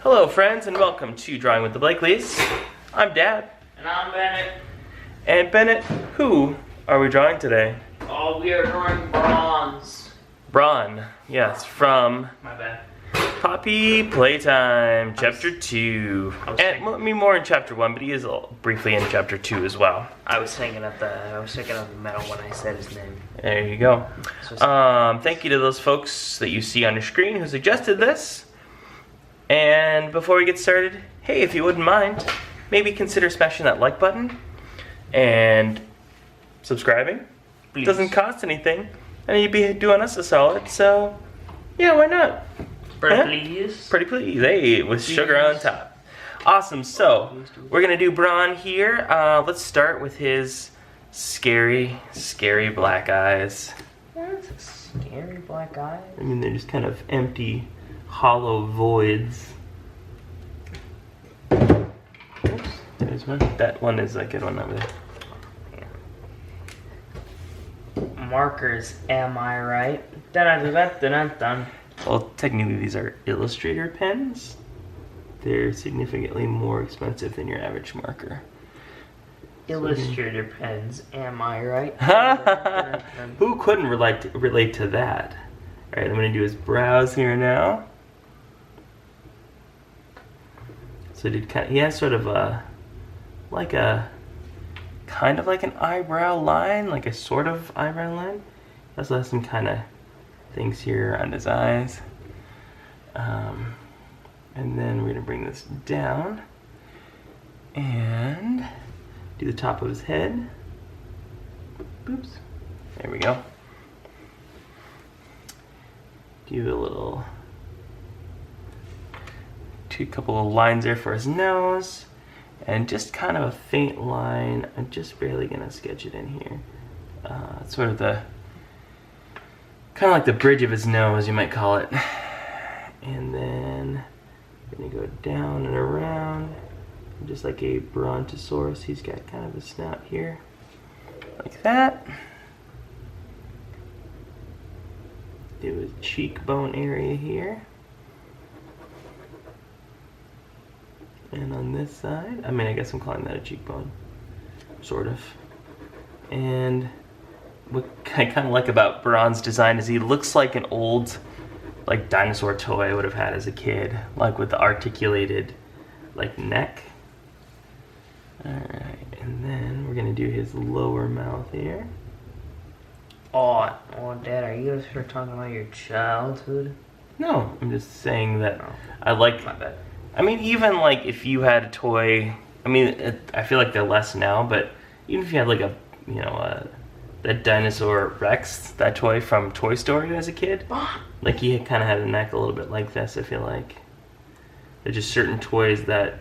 Hello friends and welcome to Drawing with the Blakleys. I'm Dad. And I'm Bennett. And Bennett, who are we drawing today? Oh, we are drawing Bronze. Bron, yes, from My bad. Poppy Playtime, Chapter 2. And I mean more in Chapter 1, but he is briefly in Chapter 2 as well. I was thinking of the metal when I said his name. There you go. Thank you to those folks that you see on your screen who suggested this. And before we get started, hey, if you wouldn't mind, maybe consider smashing that like button and subscribing. It doesn't cost anything, and you'd be doing us a solid, so yeah, why not? Pretty please. Pretty please. Hey, with sugar on top. Awesome, so we're gonna do Bron here. Let's start with his scary, scary black eyes. That's scary black eyes. I mean, they're just kind of empty, hollow voids. Oops, there's one. That one is a good one over there. Markers, am I right? Dun-dun-dun-dun-dun-dun. Well, technically these are Illustrator pens. They're significantly more expensive than your average marker. Illustrator pens, am I right? Who couldn't relate to that? Alright, I'm going to do his brows here now. So he has sort of a, kind of like an eyebrow line, like a sort of eyebrow line. He also has some kind of things here on his eyes. And then we're going to bring this down and do the top of his head. Oops. There we go. Do a little, a couple of lines there for his nose. And just kind of a faint line. I'm just barely going to sketch it in here. It's sort of kind of like the bridge of his nose, you might call it. And then we're going to go down and around. Just like a Brontosaurus, he's got kind of a snout here. Like that. Do a cheekbone area here. And on this side, I mean, I guess I'm calling that a cheekbone, sort of. And what I kind of like about Bron's design is he looks like an old, like, dinosaur toy I would have had as a kid, like with the articulated, like, neck. Alright, and then we're gonna do his lower mouth here. Oh, Dad, are you guys talking about your childhood? No, I'm just saying that I like. My bad. I mean, even like if you had a toy, I mean, I feel like they're less now, but even if you had like a, that dinosaur Rex, that toy from Toy Story as a kid, like he kind of had a neck a little bit like this, I feel like. They're just certain toys that,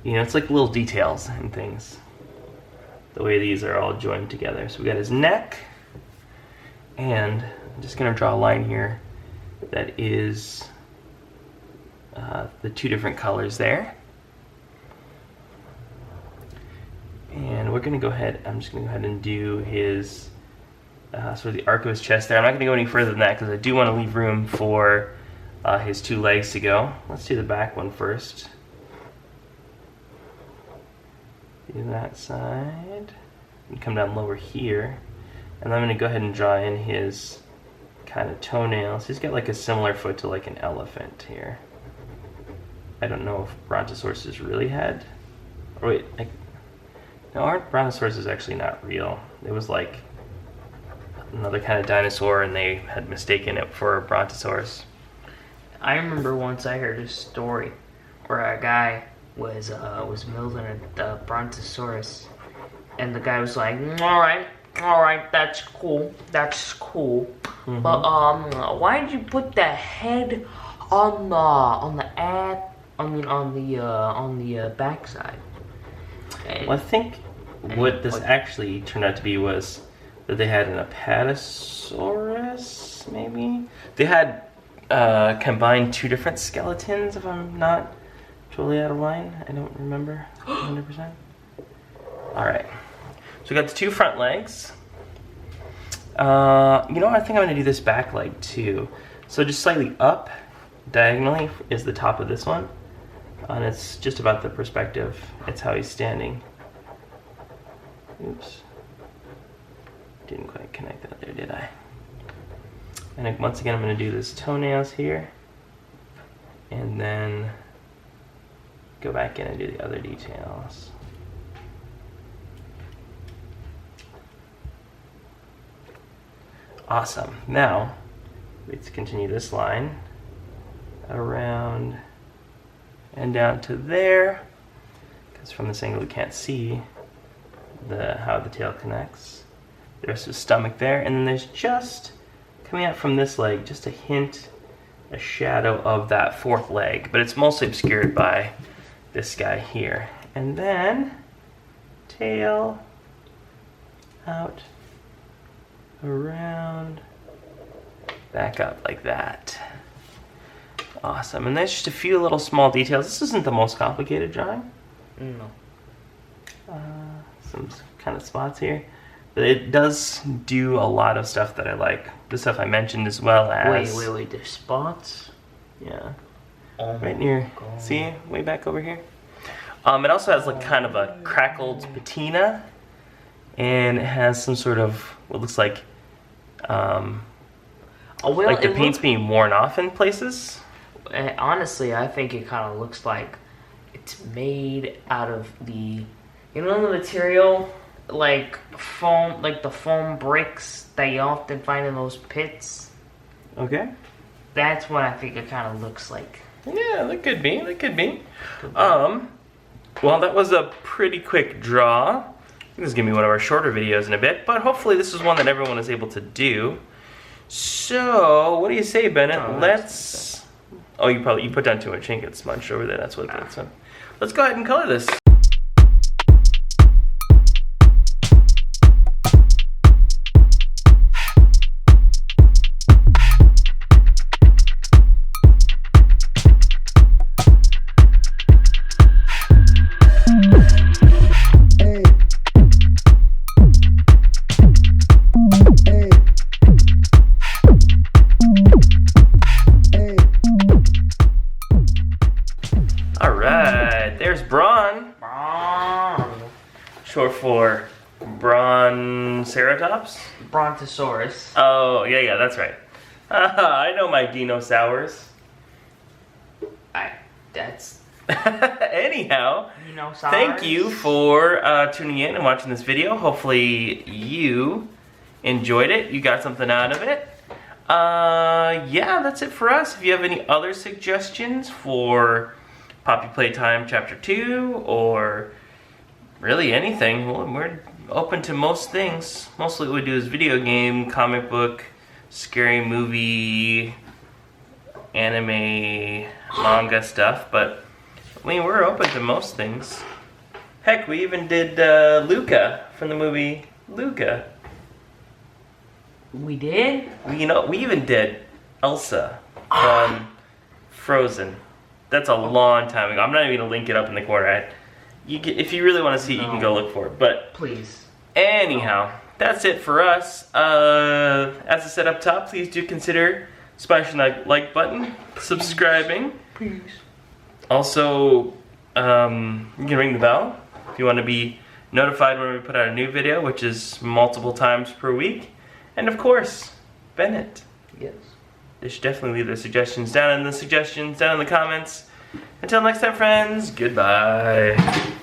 it's like little details and things. The way these are all joined together. So we got his neck, and I'm just gonna draw a line here that is the two different colors there. And we're gonna go ahead, I'm just gonna go ahead and do his, sort of the arc of his chest there. I'm not gonna go any further than that because I do want to leave room for his two legs to go. Let's do the back one first. Do that side. And come down lower here. And then I'm gonna go ahead and draw in his kind of toenails. He's got like a similar foot to like an elephant here. I don't know if Brontosauruses really had, or wait, no, aren't Brontosauruses actually not real? It was like another kind of dinosaur and they had mistaken it for a Brontosaurus. I remember once I heard a story where a guy was building a Brontosaurus, and the guy was like, all right, that's cool, mm-hmm. But why did you put the head on the backside? Well, I think what this actually turned out to be was that they had an Apatosaurus, maybe? They had combined two different skeletons, if I'm not totally out of line. I don't remember 100%. Alright, so we got the two front legs. I think I'm going to do this back leg too. So just slightly up diagonally is the top of this one. And it's just about the perspective. It's how he's standing. Oops. Didn't quite connect that there, did I? And then once again, I'm going to do his toenails here. And then go back in and do the other details. Awesome. Now, let's continue this line around and down to there, because from this angle we can't see how the tail connects. There's his stomach there, and then there's just coming out from this leg just a hint, a shadow of that fourth leg, but it's mostly obscured by this guy here. And then tail out, around, back up like that. Awesome. And there's just a few little small details. This isn't the most complicated drawing. No. Some kind of spots here. But it does do a lot of stuff that I like. The stuff I mentioned, as well as... Wait, there's spots? Yeah. Oh Right near, God. see, way back over here. It also has like kind of a crackled patina. And it has some sort of, what looks like, like the paint's being worn off in places. Honestly, I think it kind of looks like it's made out of the, you know, the material, like foam, like the foam bricks that you often find in those pits. Okay. That's what I think it kind of looks like. Yeah, that could be. That could be. Well, that was a pretty quick draw. This is gonna be one of our shorter videos in a bit, but hopefully this is one that everyone is able to do. So, what do you say, Bennett? Let's. Oh, you put down too much ink. It's smudged over there. That's what that's. Let's go ahead and color this. There's Bron. Short for Bronceratops? Brontosaurus. Oh, yeah, that's right. I know my dinosaurs. That's... Anyhow, Dinosaurs. thank you for tuning in and watching this video. Hopefully you enjoyed it. You got something out of it. Yeah, that's it for us. If you have any other suggestions for Poppy Playtime Chapter 2, or really anything, well, we're open to most things. Mostly what we do is video game, comic book, scary movie, anime, manga stuff, but I mean, we're open to most things. Heck, we even did Luca from the movie Luca. We did? We even did Elsa from Frozen. That's a long time ago. I'm not even gonna link it up in the corner. If you really want to see it, you can go look for it. But please. Anyhow, that's it for us. As I said up top, please do consider smashing that like button, subscribing. Please. Also, you can ring the bell if you want to be notified when we put out a new video, which is multiple times per week. And of course, Bennett. Yes. They should definitely leave their suggestions down in the comments. Until next time, friends, goodbye.